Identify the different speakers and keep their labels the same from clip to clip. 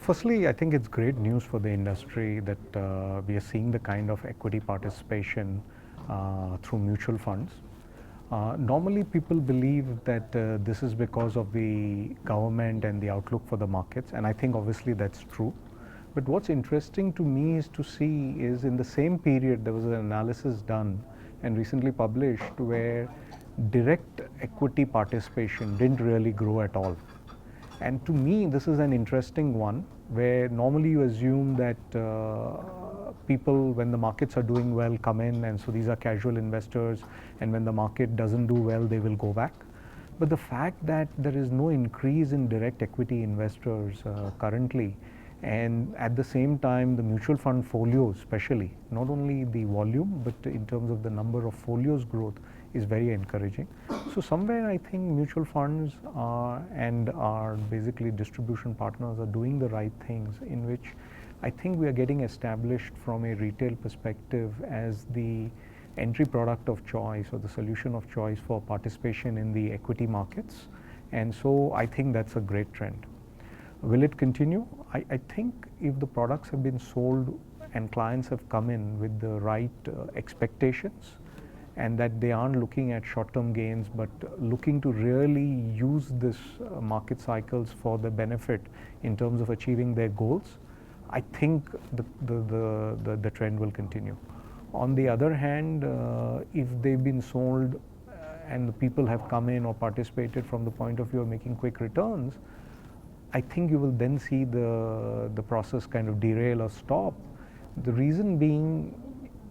Speaker 1: Firstly, I think it's great news for the industry that we are seeing the kind of equity participation through mutual funds. Normally, people believe that this is because of the government and the outlook for the markets, and I think obviously that's true. But what's interesting to me is to see is in the same period there was an analysis done and recently published where direct equity participation didn't really grow at all. And to me, this is an interesting one where normally you assume that people, when the markets are doing well, come in, and so these are casual investors, and when the market doesn't do well, they will go back. But the fact that there is no increase in direct equity investors currently, and at the same time, the mutual fund folios, especially, not only the volume, but in terms of the number of folios growth, is very encouraging. So somewhere I think mutual funds and our basically distribution partners are doing the right things, in which I think we are getting established from a retail perspective as the entry product of choice or the solution of choice for participation in the equity markets. And so I think that's a great trend. Will it continue? I think if the products have been sold and clients have come in with the right expectations, and that they aren't looking at short-term gains but looking to really use this market cycles for the benefit in terms of achieving their goals, I think the trend will continue. On the other hand, if they've been sold and the people have come in or participated from the point of view of making quick returns, I think you will then see the process kind of derail or stop. The reason being,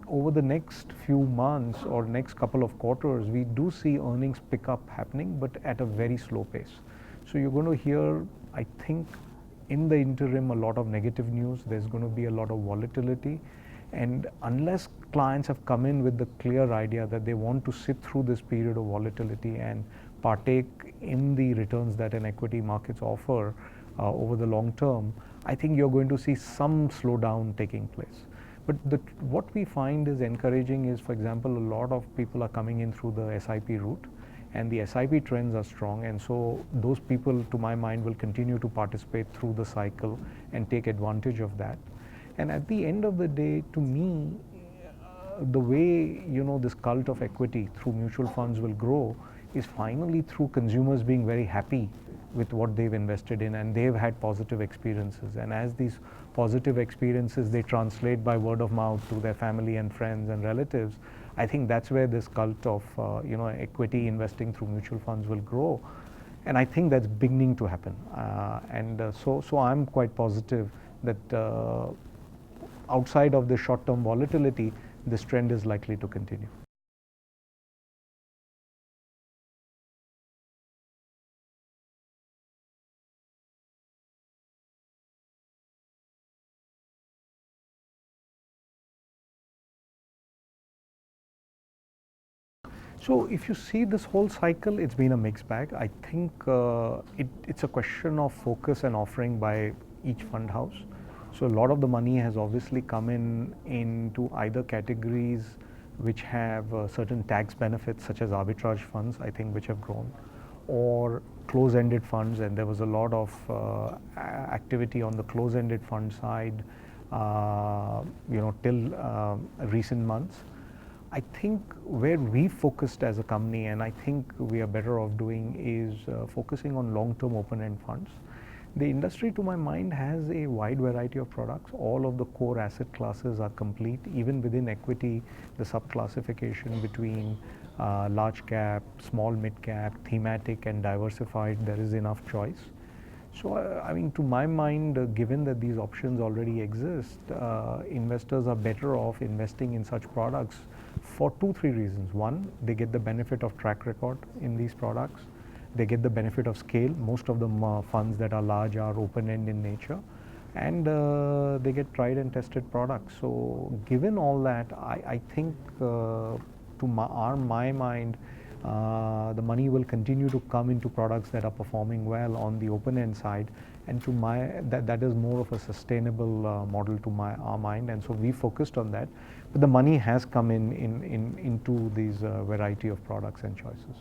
Speaker 1: over the next few months or next couple of quarters, we do see earnings pick up happening, but at a very slow pace. So you're going to hear, I think, in the interim, a lot of negative news. There's going to be a lot of volatility. And unless clients have come in with the clear idea that they want to sit through this period of volatility and partake in the returns that an equity markets offer over the long term, I think you're going to see some slowdown taking place. But what we find is encouraging is, for example, a lot of people are coming in through the SIP route, and the SIP trends are strong, and so those people, to my mind, will continue to participate through the cycle and take advantage of that. And at the end of the day, to me, the way this cult of equity through mutual funds will grow is finally through consumers being very happy with what they've invested in, and they've had positive experiences. And as these positive experiences they translate by word of mouth to their family and friends and relatives, I think that's where this cult of equity investing through mutual funds will grow. And I think that's beginning to happen. So I'm quite positive that outside of the short-term volatility, this trend is likely to continue. So if you see this whole cycle, it's been a mixed bag. I think it's a question of focus and offering by each fund house. So a lot of the money has obviously come into either categories which have certain tax benefits, such as arbitrage funds, I think, which have grown, or close-ended funds, and there was a lot of activity on the close-ended fund side, till recent months. I think where we focused as a company, and I think we are better off doing, is focusing on long-term open-end funds. The industry, to my mind, has a wide variety of products. All of the core asset classes are complete. Even within equity, the sub-classification between large cap, small mid cap, thematic and diversified, there is enough choice. So, I mean, to my mind, given that these options already exist, investors are better off investing in such products for 2-3 reasons. One, they get the benefit of track record in these products. They get the benefit of scale. Most of the funds that are large are open-end in nature, and they get tried and tested products. So, given all that, I think to my mind, the money will continue to come into products that are performing well on the open-end side, and that is more of a sustainable model to our mind, and so we focused on that. But the money has come into these variety of products and choices.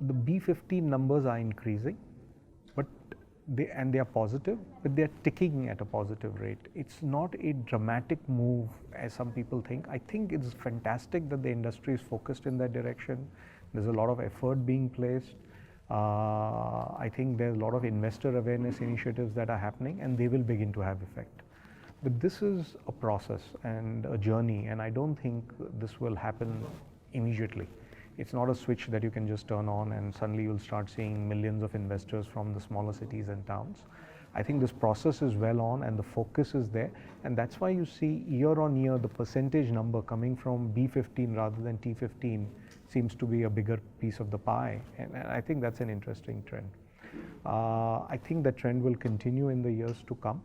Speaker 1: the B15 numbers are increasing, but they are positive, but they are ticking at a positive rate. It's not a dramatic move as some people think. I think it's fantastic that the industry is focused in that direction. There's a lot of effort being placed. I think there's a lot of investor awareness initiatives that are happening, and they will begin to have effect. But this is a process and a journey, and I don't think this will happen immediately. It's not a switch that you can just turn on and suddenly you'll start seeing millions of investors from the smaller cities and towns. I think this process is well on and the focus is there, and that's why you see year on year the percentage number coming from B15 rather than T15 seems to be a bigger piece of the pie, and I think that's an interesting trend. I think the trend will continue in the years to come.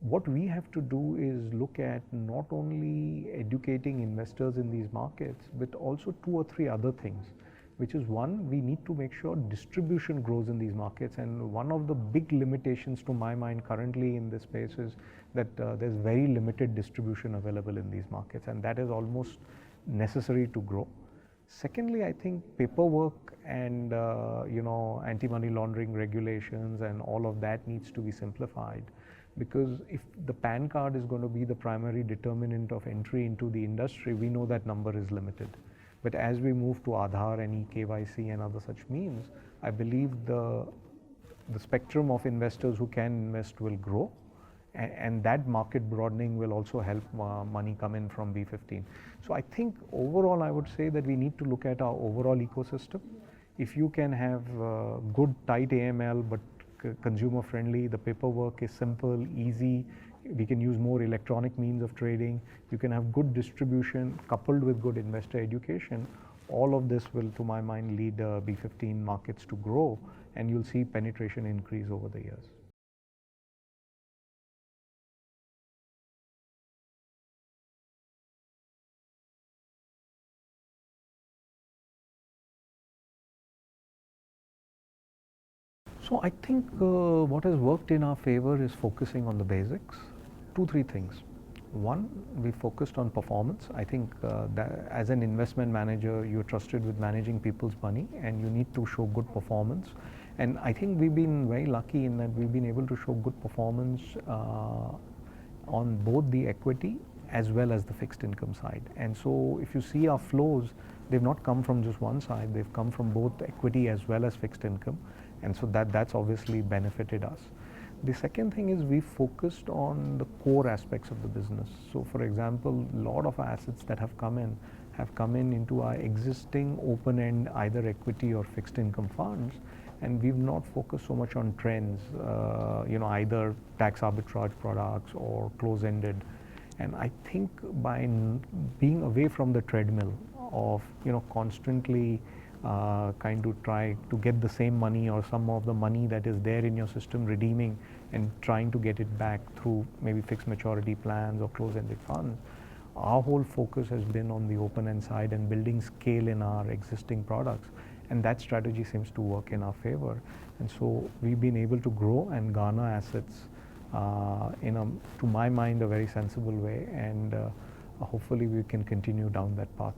Speaker 1: What we have to do is look at not only educating investors in these markets, but also 2 or 3 other things, which is one, we need to make sure distribution grows in these markets. And one of the big limitations to my mind currently in this space is that there's very limited distribution available in these markets, and that is almost necessary to grow. Secondly, I think paperwork and anti-money laundering regulations and all of that needs to be simplified, because if the PAN card is going to be the primary determinant of entry into the industry, we know that number is limited. But as we move to Aadhaar and eKYC and other such means, I believe the spectrum of investors who can invest will grow, and that market broadening will also help money come in from B15. So I think overall I would say that we need to look at our overall ecosystem. If you can have good tight AML but consumer friendly, the paperwork is simple, easy, we can use more electronic means of trading, you can have good distribution coupled with good investor education, all of this will, to my mind, lead B15 markets to grow, and you'll see penetration increase over the years. So I think what has worked in our favor is focusing on the basics. 2, 3 things. One, we focused on performance. I think that as an investment manager, you're trusted with managing people's money, and you need to show good performance. And I think we've been very lucky in that we've been able to show good performance on both the equity as well as the fixed income side. And so if you see our flows, they've not come from just one side, they've come from both equity as well as fixed income. And so that's obviously benefited us. The second thing is we focused on the core aspects of the business. So for example, a lot of our assets that have come in into our existing open-end either equity or fixed income funds, and we've not focused so much on trends, either tax arbitrage products or close-ended. And I think by being away from the treadmill of constantly kind of try to get the same money or some of the money that is there in your system redeeming and trying to get it back through maybe fixed maturity plans or close-ended funds, our whole focus has been on the open-end side and building scale in our existing products, and that strategy seems to work in our favor. And so we've been able to grow and garner assets in to my mind, a very sensible way, and hopefully we can continue down that path.